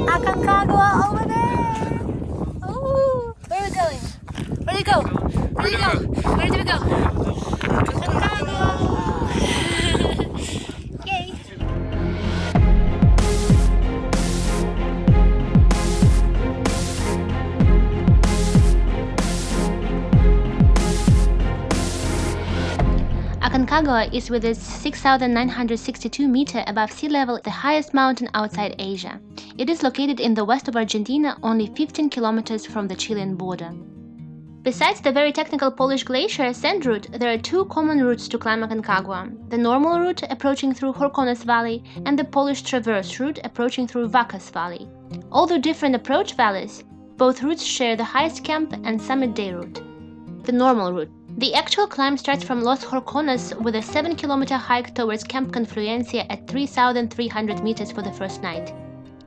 Aconcagua over there! Oh, where are we going? Where do we go? Where do we go? Where do we go? Aconcagua! Yay! Aconcagua is with its 6,962 meters above sea level the highest mountain outside Asia. It is located in the west of Argentina, only 15 kilometers from the Chilean border. Besides the very technical Polish glacier sand route, there are two common routes to climb Aconcagua: the normal route approaching through Horkones Valley and the Polish traverse route approaching through Vacas Valley. Although different approach valleys, both routes share the highest camp and summit day route. The normal route. The actual climb starts from Los Horcones with a 7-kilometer hike towards Camp Confluencia at 3,300 meters for the first night.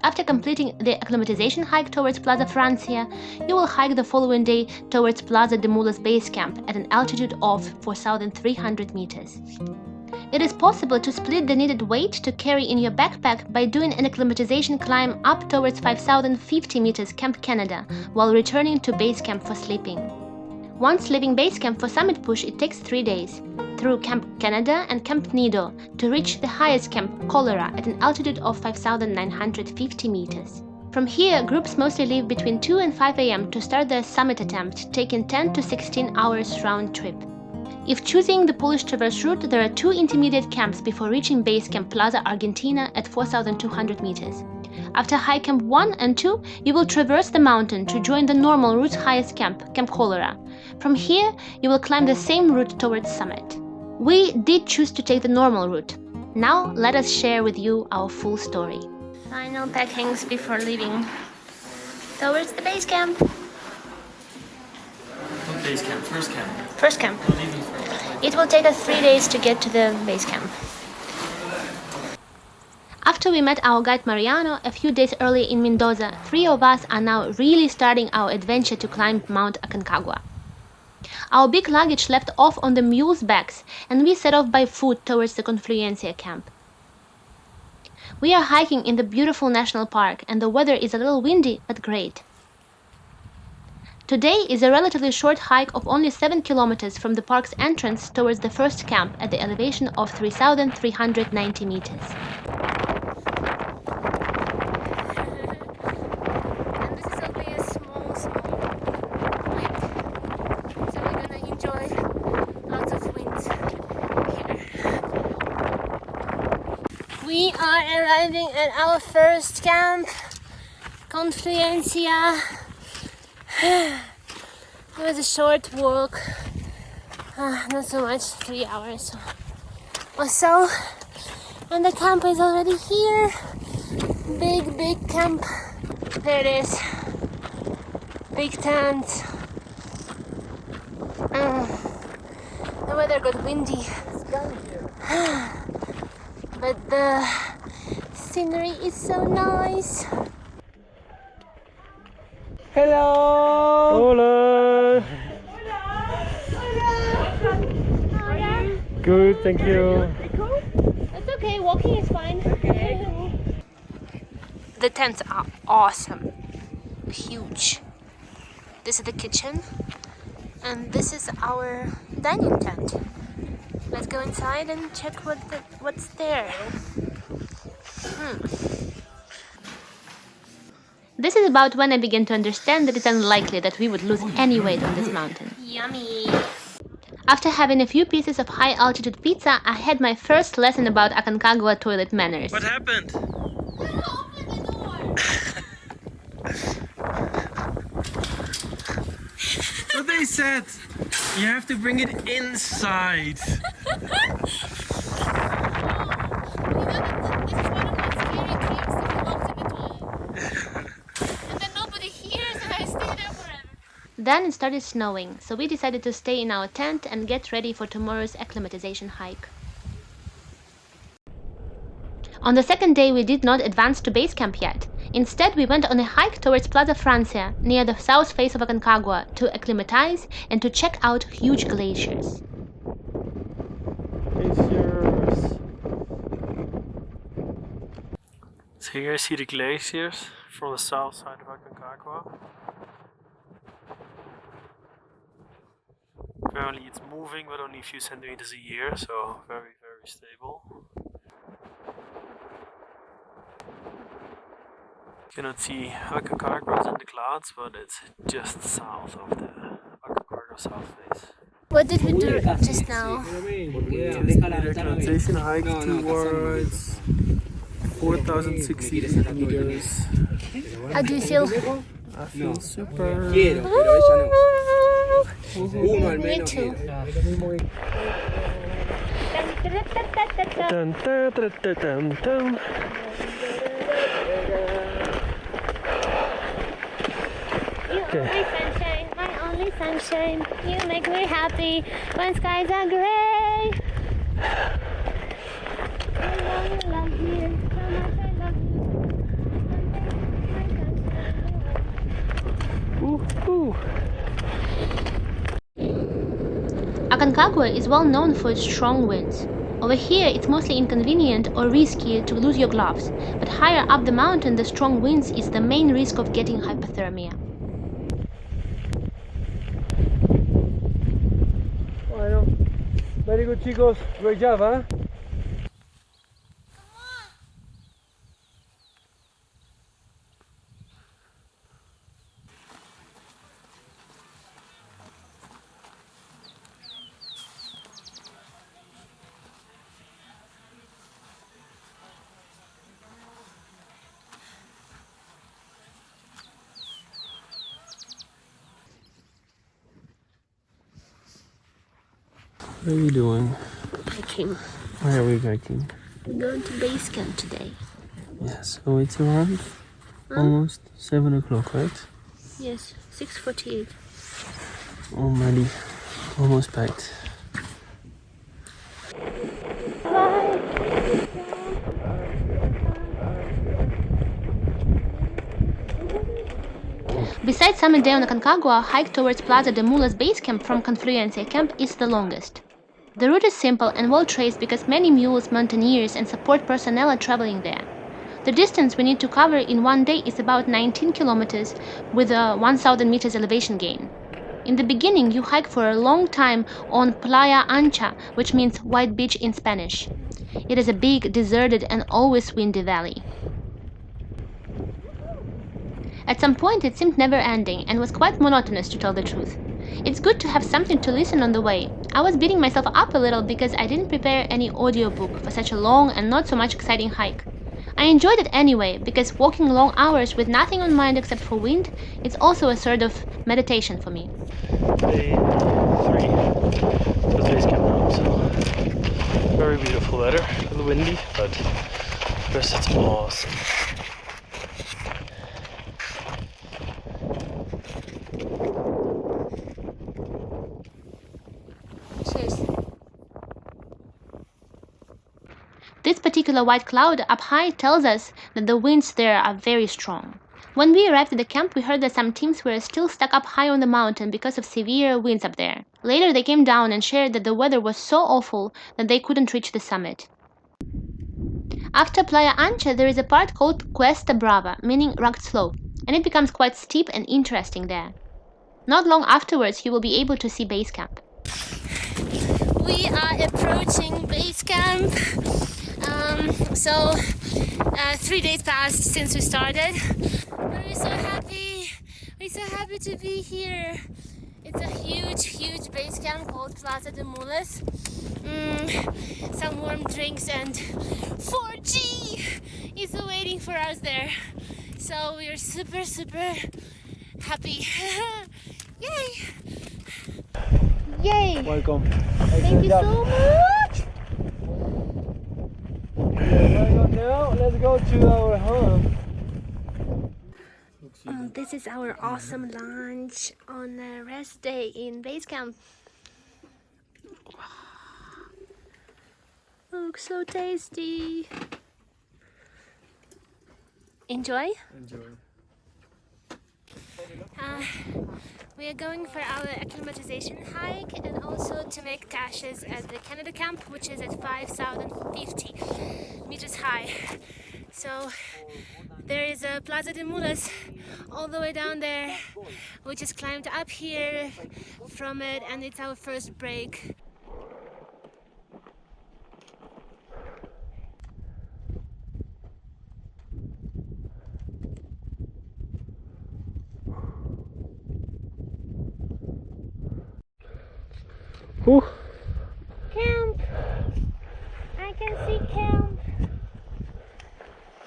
After completing the acclimatization hike towards Plaza Francia, you will hike the following day towards Plaza de Mulas base camp at an altitude of 4,300 meters. It is possible to split the needed weight to carry in your backpack by doing an acclimatization climb up towards 5,050 meters Camp Canada while returning to base camp for sleeping. Once leaving base camp for summit push, it takes 3 days, through Camp Canada and Camp Nido, to reach the highest camp, Cholera, at an altitude of 5,950 meters. From here, groups mostly leave between 2 and 5 am to start their summit attempt, taking 10 to 16 hours round trip. If choosing the Polish traverse route, there are 2 intermediate camps before reaching base camp Plaza Argentina at 4,200 meters. After high camp 1 and 2, you will traverse the mountain to join the normal route's highest camp, Camp Cholera. From here, you will climb the same route towards summit. We did choose to take the normal route. Now, let us share with you our full story. Final packings before leaving towards the base camp. What base camp? First camp? First camp. We're leaving first. It will take us 3 days to get to the base camp. After we met our guide Mariano a few days earlier in Mendoza, 3 of us are now really starting our adventure to climb Mount Aconcagua. Our big luggage left off on the mules' backs, and we set off by foot towards the Confluencia camp. We are hiking in the beautiful national park, and the weather is a little windy but great. Today is a relatively short hike of only 7 kilometers from the park's entrance towards the first camp at the elevation of 3,390 meters. We are arriving at our first camp, Confluencia. It was a short walk, not so much, 3 hours or so. And the camp is already here. Big camp. There it is. Big tent. The weather got windy. But the scenery is so nice. Hello! Hola! How are you? Good, thank you. Cool? It's okay, walking is fine. Okay. The tents are awesome. Huge. This is the kitchen. And this is our dining tent. Let's go inside and check what's there. This is about when I began to understand that it's unlikely that we would lose any weight on this mountain. Yummy! After having a few pieces of high-altitude pizza, I had my first lesson about Aconcagua toilet manners. What happened? Open the door! What they said! You have to bring it inside. Then it started snowing, so we decided to stay in our tent and get ready for tomorrow's acclimatization hike. On the second day, we did not advance to base camp yet. Instead, we went on a hike towards Plaza Francia, near the south face of Aconcagua, to acclimatize and to check out huge glaciers. So here I see the glaciers from the south side of Aconcagua. Apparently it's moving, but only a few centimeters a year, so very, very stable. You cannot see Aconcagua in the clouds, but it's just south of the Aconcagua south face. What did we do just now? Acclimatization hike towards 4,060 meters. How do you feel? I feel super. Me too. Dun, dun, dun, dun, dun, dun. My sunshine, my only sunshine. You make me happy when skies are gray. I love you so much. I love you. Aconcagua is well known for its strong winds. Over here, it's mostly inconvenient or risky to lose your gloves, but higher up the mountain, the strong winds is the main risk of getting hypothermia. Bueno, very good chicos, great job, huh? What are you doing? Hiking. Where are we hiking? We're going to base camp today. Yes, so it's around almost 7 o'clock, right? Yes, 6:48. Already almost packed. Besides Summit Day on Aconcagua, hike towards Plaza de Mulas base camp from Confluencia camp is the longest. The route is simple and well traced because many mules, mountaineers, and support personnel are traveling there. The distance we need to cover in one day is about 19 kilometers with a 1,000 meters elevation gain. In the beginning, you hike for a long time on Playa Ancha, which means white beach in Spanish. It is a big, deserted, and always windy valley. At some point, it seemed never-ending and was quite monotonous, to tell the truth. It's good to have something to listen on the way. I was beating myself up a little because I didn't prepare any audiobook for such a long and not so much exciting hike. I enjoyed it anyway, because walking long hours with nothing on mind except for wind is also a sort of meditation for me. Day 3 to the base camp now, so very beautiful weather, a little windy, but the rest it's awesome. Cheers. This particular white cloud up high tells us that the winds there are very strong. When we arrived at the camp, we heard that some teams were still stuck up high on the mountain because of severe winds up there. Later, they came down and shared that the weather was so awful that they couldn't reach the summit. After Playa Ancha, there is a part called Cuesta Brava, meaning rugged slope, and it becomes quite steep and interesting there. Not long afterwards, you will be able to see base camp. We are approaching base camp. 3 days passed since we started. But we're so happy. We're so happy to be here. It's a huge base camp called Plaza de Mulas. Some warm drinks and 4G is waiting for us there. So we're super happy. Yay! Yay! Welcome. Thank you so much! Now let's go to our home. This is our awesome lunch on a rest day in base camp. Looks so tasty. Enjoy? Enjoy. We are going for our acclimatization hike and also to make caches at the Canada camp, which is at 5,050 meters high. So there is a Plaza de Mulas all the way down there. We just climbed up here from it, and it's our first break. Whew. Camp! I can see camp!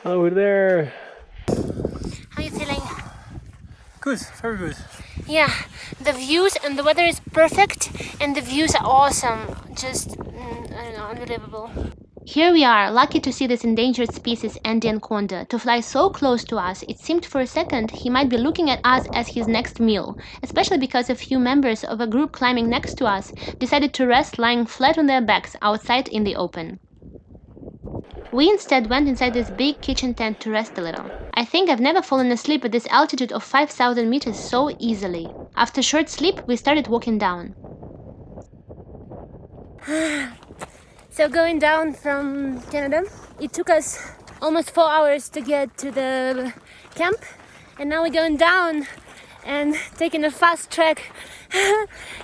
Over there. How are you feeling? Good, very good. Yeah, the views and the weather is perfect, and the views are awesome. Just, I don't know, unbelievable. Here we are, lucky to see this endangered species Andean condor. To fly so close to us, it seemed for a second he might be looking at us as his next meal, especially because a few members of a group climbing next to us decided to rest lying flat on their backs outside in the open. We instead went inside this big kitchen tent to rest a little. I think I've never fallen asleep at this altitude of 5,000 meters so easily. After short sleep, we started walking down. So going down from Canada, it took us almost 4 hours to get to the camp, and now we're going down and taking a fast trek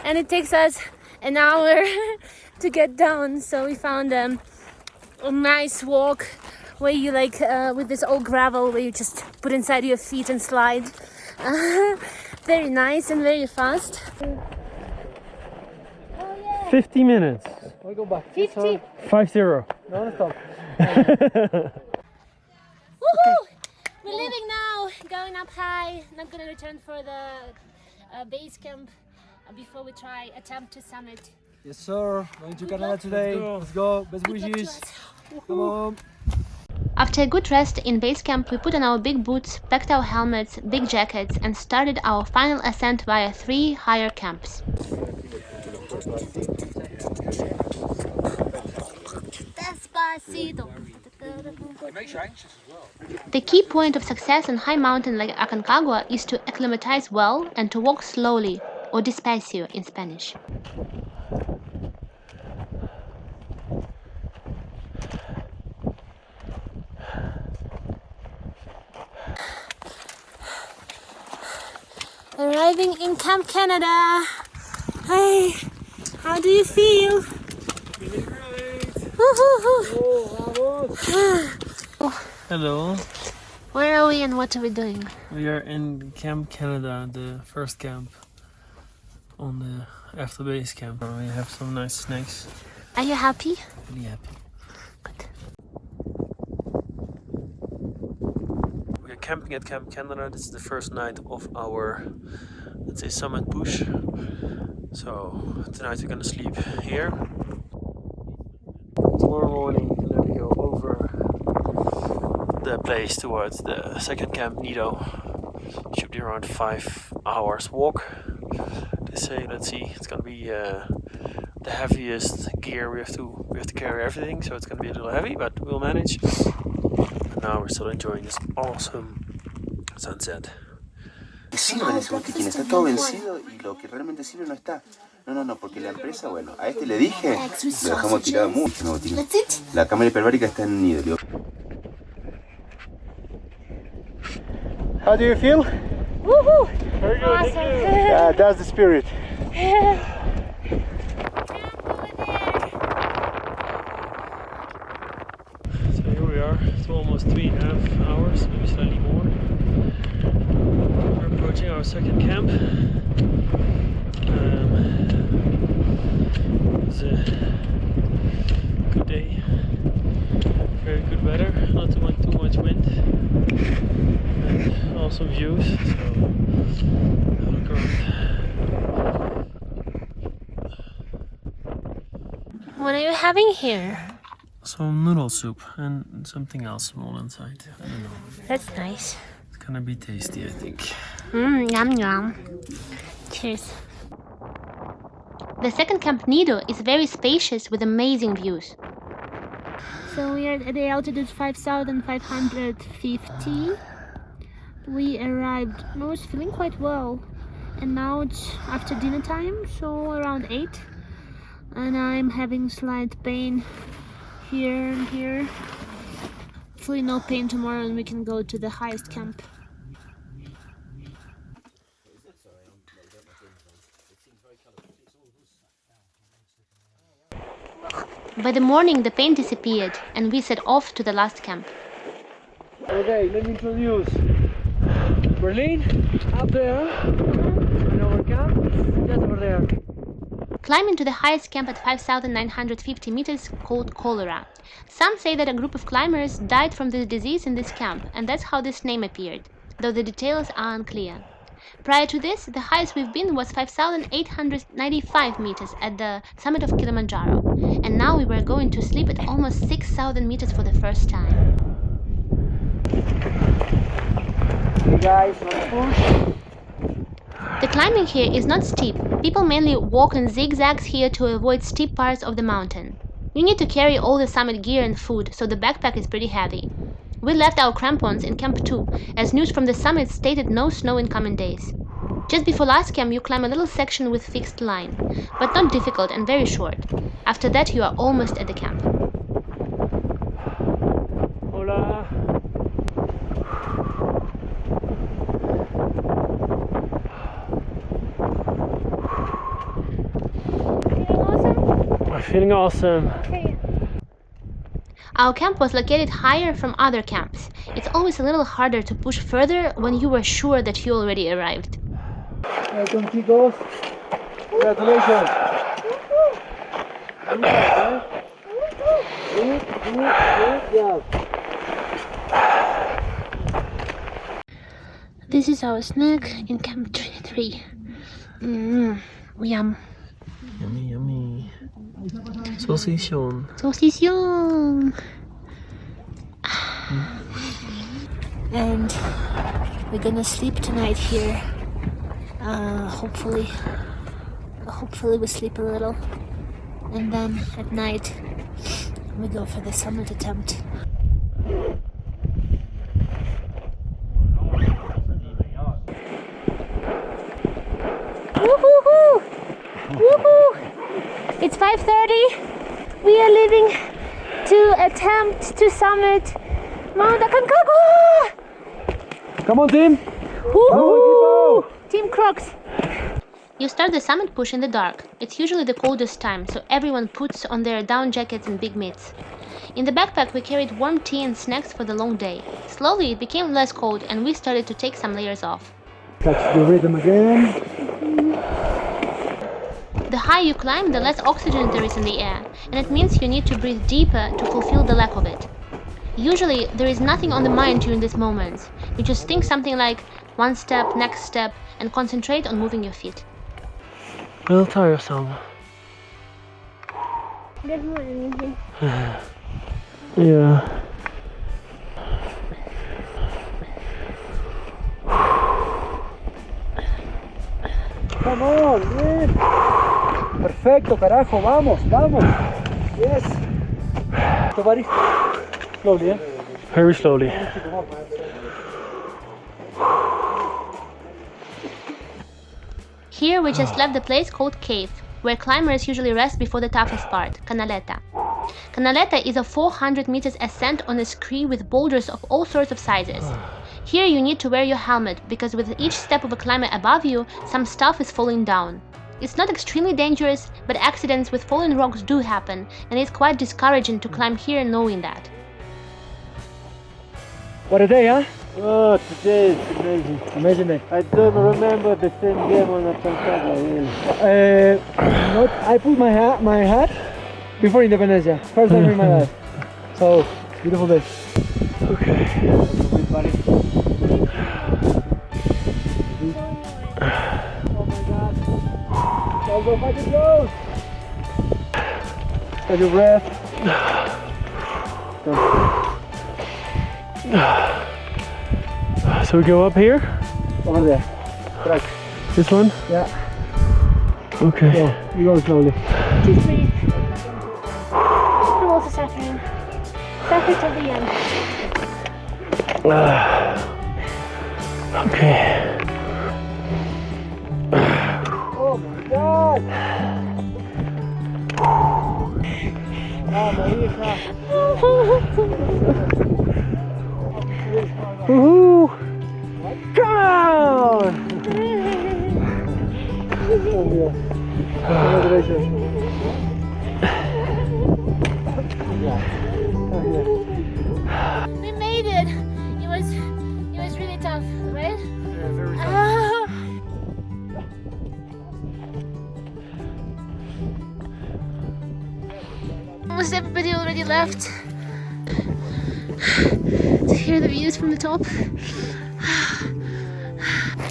and it takes us an hour to get down. So we found a nice walk where you with this old gravel where you just put inside your feet and slide. Very nice and very fast. 50 minutes. We'll go back. 50. 50. No, no, stop. Woohoo! We're leaving now, going up high. Not gonna return for the base camp before we attempt to summit. Yes, sir. Going to Canada today. Let's go. Best wishes. Come on. After a good rest in base camp, we put on our big boots, packed our helmets, big jackets, and started our final ascent via 3 higher camps. The key point of success on high mountain like Aconcagua is to acclimatize well and to walk slowly, or despacio in Spanish. Arriving in Camp Canada. Hey, how do you feel? Feeling great. Woo-hoo-hoo. Hello. Where are we and what are we doing? We are in Camp Canada, the first camp on the after base camp. We have some nice snacks. Are you happy? Really happy. Good. We are camping at Camp Canada. This is the first night of our, let's say, summit push. So tonight we're gonna sleep here. Tomorrow morning, then we go over the place towards the second camp, Nido. Should be around 5 hours walk. They say, let's see, it's gonna be the heaviest gear. We have to carry everything, so it's gonna be a little heavy, but we'll manage. And now we're still enjoying this awesome sunset. Sirve en ese botiquín, está todo vencido y lo que realmente sirve no está. No, porque la empresa, bueno, a este le dije, lo dejamos tirado mucho en el botiquín. La cámara hiperbárica está en Nido. How do you feel? Woohoo! Very good, Awesome. thank you. Yeah, that's the spirit. So here we are, it's almost 3.5 hours, maybe slightly more. We're approaching our second camp. It's a good day, very good weather, not too much wind, and awesome views, so have a look around. What are you having here? Some noodle soup and something else small inside, I don't know. That's nice. It's gonna be tasty, I think. Yum yum. Cheers. The second camp, Nido, is very spacious with amazing views. So we are at the altitude 5,550. We arrived, I was feeling quite well, and now it's after dinner time, so around 8, and I'm having slight pain here and here. Hopefully no pain tomorrow and we can go to the highest camp. By the morning, the pain disappeared, and we set off to the last camp. Okay, let me introduce Berlin up there, and our camp is just over there. Climbing to the highest camp at 5,950 meters called cholera. Some say that a group of climbers died from this disease in this camp, and that's how this name appeared, though the details are unclear. Prior to this, the highest we've been was 5,895 meters at the summit of Kilimanjaro, and now we were going to sleep at almost 6,000 meters for the first time. Hey guys, let's push. The climbing here is not steep. People mainly walk in zigzags here to avoid steep parts of the mountain. You need to carry all the summit gear and food, so the backpack is pretty heavy. We left our crampons in Camp 2, as news from the summit stated no snow in coming days. Just before last camp, you climb a little section with fixed line, but not difficult and very short. After that, you are almost at the camp. Hola. Feeling awesome. Okay. Our camp was located higher from other camps. It's always a little harder to push further when you were sure that you already arrived. Welcome, chicos. Congratulations. Good job. This is our snack in Camp 23. Yum. Yummy, yummy. Saucisson. Saucisson! And we're gonna sleep tonight here. Hopefully we sleep a little. And then at night we go for the summit attempt. Woohoo! Woohoo! It's 5:30. We are leaving to attempt to summit Mount Aconcagua. Come on, team. Woohoo! Team Crocs. You start the summit push in the dark. It's usually the coldest time, so everyone puts on their down jackets and big mitts. In the backpack, we carried warm tea and snacks for the long day. Slowly, it became less cold, and we started to take some layers off. Catch the rhythm again. The higher you climb, the less oxygen there is in the air, and it means you need to breathe deeper to fulfill the lack of it. Usually, there is nothing on the mind during these moments. You just think something like one step, next step, and concentrate on moving your feet. A little tiresome. Good morning. Yeah. Come on, bien. Perfecto, carajo, vamos, vamos. Yes. Buddy. Slowly, yeah? Very slowly. Here we just left the place called Cave, where climbers usually rest before the toughest part, Canaleta. Canaleta is a 400 meters ascent on a scree with boulders of all sorts of sizes. Here you need to wear your helmet, because with each step of a climber above you, some stuff is falling down. It's not extremely dangerous, but accidents with falling rocks do happen, and it's quite discouraging to climb here knowing that. What a day, huh? Oh, today is amazing. Amazing day. I don't remember the same game on Aconcagua, really. I put my hat before Independencia. First time in my life. So, beautiful day. Okay. Everybody. Oh my god. Go, fight it, go! Take your breath. Go. So we go up here? Over there. Right. This one? Yeah. Okay. Go. You go slowly. Just breathe. I'm also suffering. Suffer till the end. Okay. Oh my god! Vamos, hija. here. Congratulations. We made it. It was really tough, right? Yeah, very tough. Almost everybody already left. To hear the views from the top.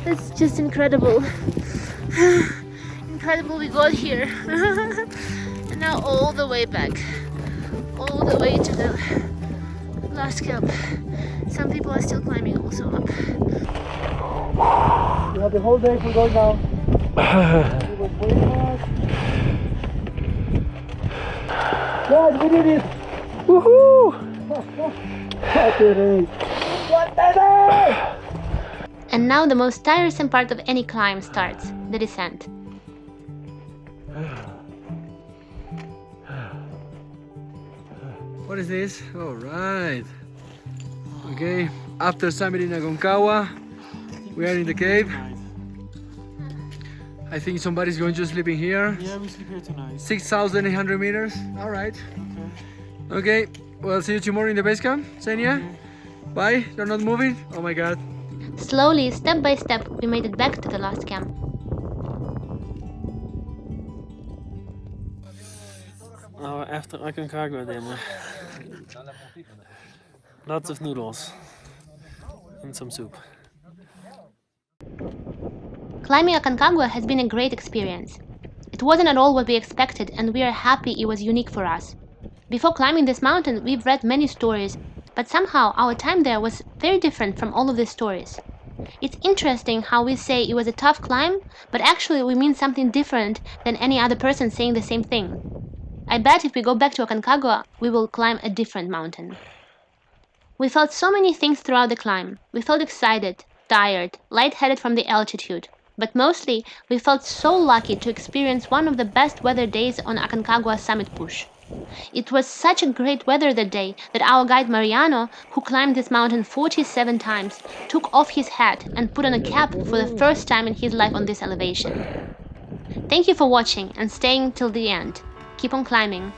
That's just incredible. Incredible we got here. And now all the way back. All the way to the last camp. Some people are still climbing also up. You have the whole day for going down. It was way fast. Guys, we did it! Woohoo! And now the most tiresome part of any climb starts, the descent. What is this? All right. Okay, after summiting Aconcagua, we are in the cave. I think somebody's going to sleep in here. Yeah, we sleep here tonight. 6,800 meters. All right. Okay, well, see you tomorrow in the base camp, Xenia. Bye. You're not moving? Oh my God. Slowly, step by step, we made it back to the last camp. Now after Aconcagua dinner. Lots of noodles and some soup. Climbing Aconcagua has been a great experience. It wasn't at all what we expected, and we are happy it was unique for us. Before climbing this mountain, we've read many stories, but somehow our time there was very different from all of these stories. It's interesting how we say it was a tough climb, but actually we mean something different than any other person saying the same thing. I bet if we go back to Aconcagua, we will climb a different mountain. We felt so many things throughout the climb. We felt excited, tired, lightheaded from the altitude. But mostly, we felt so lucky to experience one of the best weather days on Aconcagua summit push. It was such a great weather that day that our guide Mariano, who climbed this mountain 47 times, took off his hat and put on a cap for the first time in his life on this elevation. Thank you for watching and staying till the end. Keep on climbing.